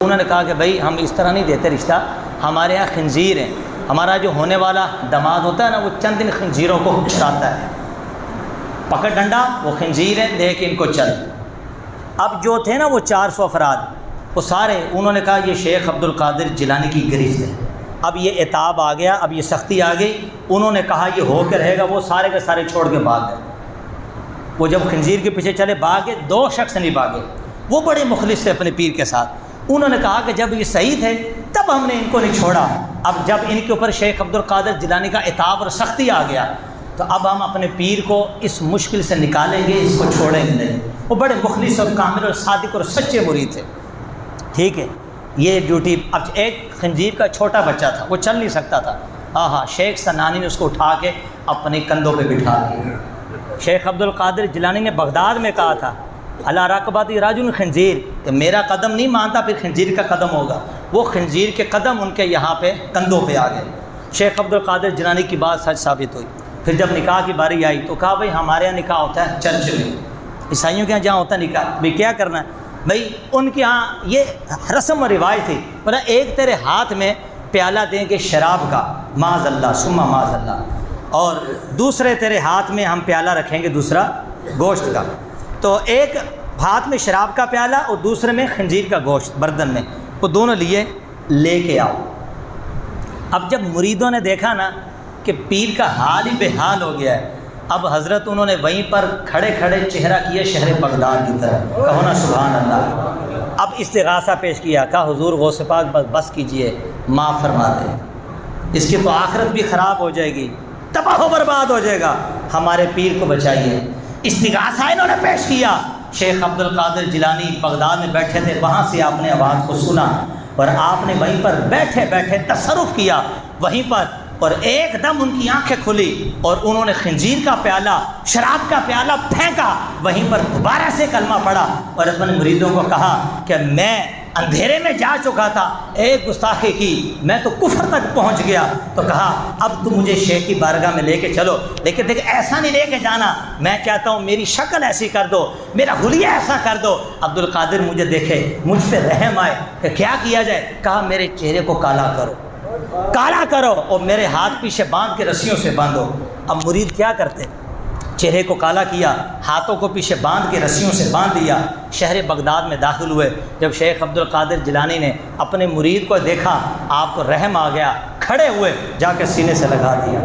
انہوں نے کہا کہ بھائی ہم اس طرح نہیں دیتے رشتہ، ہمارے یہاں خنزیر ہیں، ہمارا جو ہونے والا داماد ہوتا ہے نا وہ چند دن خنزیروں کو چراتا ہے، پکڑ ڈنڈا وہ خنزیر ہے، دیکھ ان کو چل۔ اب جو تھے نا وہ 400 افراد، وہ سارے انہوں نے کہا یہ شیخ عبد القادر جیلانی کی گرفت ہے، اب یہ عتاب آ گیا، اب یہ سختی آ گئی۔ انہوں نے کہا یہ ہو کے رہے گا، وہ سارے کے سارے چھوڑ کے بھاگ گئے۔ وہ جب خنزیر کے پیچھے چلے بھاگے، 2 شخص نہیں بھاگے، وہ بڑے مخلص تھے اپنے پیر کے ساتھ۔ انہوں نے کہا کہ جب یہ صحیح تھے تب ہم نے ان کو نہیں چھوڑا، اب جب ان کے اوپر شیخ عبد القادر جیلانی کا عتاب اور سختی آ گیا تو اب ہم اپنے پیر کو اس مشکل سے نکالیں گے، اس کو چھوڑیں گے نہیں۔ وہ بڑے مخلص اور کامل اور صادق اور سچے مرید تھے۔ ٹھیک ہے، یہ ڈیوٹی۔ اب ایک خنزیر کا چھوٹا بچہ تھا، وہ چل نہیں سکتا تھا، شیخ سنانی نے اس کو اٹھا کے اپنے کندھوں پہ بٹھا دیا۔ شیخ عبد القادر جیلانی نے بغداد میں کہا تھا علی رقبۃ رجل خنزیر، کہ میرا قدم نہیں مانتا پھر خنزیر کا قدم ہوگا۔ وہ خنزیر کے قدم ان کے یہاں پہ کندھوں پہ آ گئے۔ شیخ عبد القادر جیلانی کی بات سچ ثابت ہوئی۔ پھر جب نکاح کی باری آئی تو کہا بھائی ہمارے یہاں نکاح ہوتا ہے چرچ میں، عیسائیوں کے یہاں جہاں ہوتا ہے نکاح، بھائی کیا کرنا ہے بھائی؟ ان کے یہاں یہ رسم و روایت تھی، بولا ایک تیرے ہاتھ میں پیالہ دیں گے شراب کا، معاذ اللہ ثم معاذ اللہ، اور دوسرے تیرے ہاتھ میں ہم پیالہ رکھیں گے دوسرا گوشت کا۔ تو ایک ہاتھ میں شراب کا پیالہ اور دوسرے میں خنزیر کا گوشت بردن میں، وہ دونوں لیے لے کے آؤ۔ اب جب مریدوں نے دیکھا نا کہ پیر کا حال ہی بے حال ہو گیا ہے، اب حضرت انہوں نے وہیں پر کھڑے کھڑے چہرہ کیا شہر بغداد کی طرف، کہو نا سبحان اللہ۔ اب استغاثہ پیش کیا، کہا حضور غوث پاک بس کیجئے، معاف فرما دیں، اس کی تو آخرت بھی خراب ہو جائے گی، تباہ و برباد ہو جائے گا، ہمارے پیر کو بچائیے۔ استغاثہ انہوں نے پیش کیا۔ شیخ عبد القادر جیلانی بغداد میں بیٹھے تھے، وہاں سے آپ نے آواز کو سنا اور آپ نے وہیں پر بیٹھے بیٹھے تصرف کیا وہیں پر، اور ایک دم ان کی آنکھیں کھلی اور انہوں نے خنزیر کا پیالہ، شراب کا پیالہ پھینکا، وہیں پر دوبارہ سے کلمہ پڑھا اور اپنے مریدوں کو کہا کہ میں اندھیرے میں جا چکا تھا، ایک گستاخی کی، میں تو کفر تک پہنچ گیا، تو کہا اب تو مجھے شیخ کی بارگاہ میں لے کے چلو، لیکن دیکھ ایسا نہیں لے کے جانا، میں چاہتا ہوں میری شکل ایسی کر دو، میرا حلیہ ایسا کر دو۔ عبد القادر مجھے دیکھے، مجھ پہ رحم آئے کہ کیا کیا جائے؟ کہا میرے چہرے کو کالا کرو، کالا کرو اور میرے ہاتھ پیچھے باندھ کے رسیوں سے باندھو۔ اب مرید کیا کرتے؟ چہرے کو کالا کیا، ہاتھوں کو پیچھے باندھ کے رسیوں سے باندھ دیا، شہر بغداد میں داخل ہوئے۔ جب شیخ عبد القادر جیلانی نے اپنے مرید کو دیکھا، آپ کو رحم آ گیا، کھڑے ہوئے، جا کے سینے سے لگا دیا،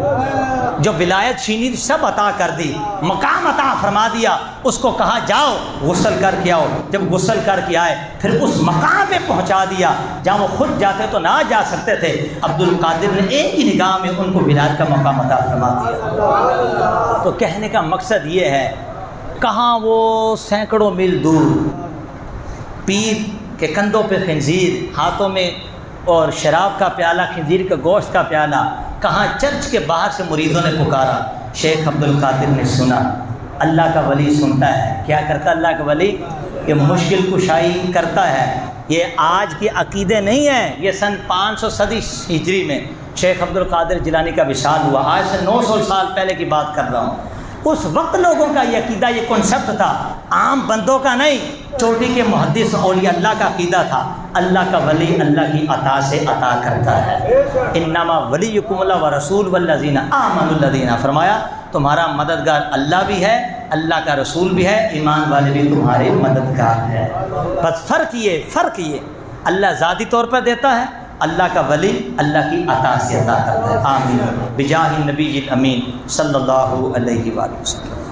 جو ولایت چھینی تھی سب عطا کر دی، مقام عطا فرما دیا۔ اس کو کہا جاؤ غسل کر کے آؤ، جب غسل کر کے آئے پھر اس مقام پہ پہنچا دیا جہاں وہ خود جاتے تو نہ جا سکتے تھے۔ عبد القادر نے ایک ہی نگاہ میں ان کو ولایت کا مقام عطا فرما دیا۔ تو کہنے کا مقصد یہ ہے، کہاں وہ سینکڑوں میل دور پیر کے کندھوں پہ خنزیر، ہاتھوں میں اور شراب کا پیالہ، خنزیر کا گوشت کا پیالہ، کہاں چرچ کے باہر سے مریدوں نے پکارا۔ شیخ عبد القادر نے سنا۔ اللہ کا ولی سنتا ہے، کیا کرتا اللہ کا ولی؟ یہ مشکل کشائی کرتا ہے۔ یہ آج کی عقیدے نہیں ہیں، یہ سن 500 صدی ہجری میں شیخ عبد القادر جیلانی کا وصال ہوا، آج سے 900 سال پہلے کی بات کر رہا ہوں۔ اس وقت لوگوں کا یہ عقیدہ، یہ کنسپٹ تھا، عام بندوں کا نہیں، چوٹی کے محدث اولیاء اللہ کا عقیدہ تھا۔ اللہ کا ولی اللہ کی عطا سے عطا کرتا ہے۔ انما ولیکم اللہ ورسول والذین آمنوا الذین، فرمایا تمہارا مددگار اللہ بھی ہے، اللہ کا رسول بھی ہے، ایمان والے بھی تمہارے مددگار ہے۔ بس فرق یہ اللہ ذاتی طور پر دیتا ہے، اللہ کا ولی اللہ کی عطا سے عطا کرتا ہے۔ آمین بجاہ النبی الامین صلی اللہ علیہ وآلہ وسلم۔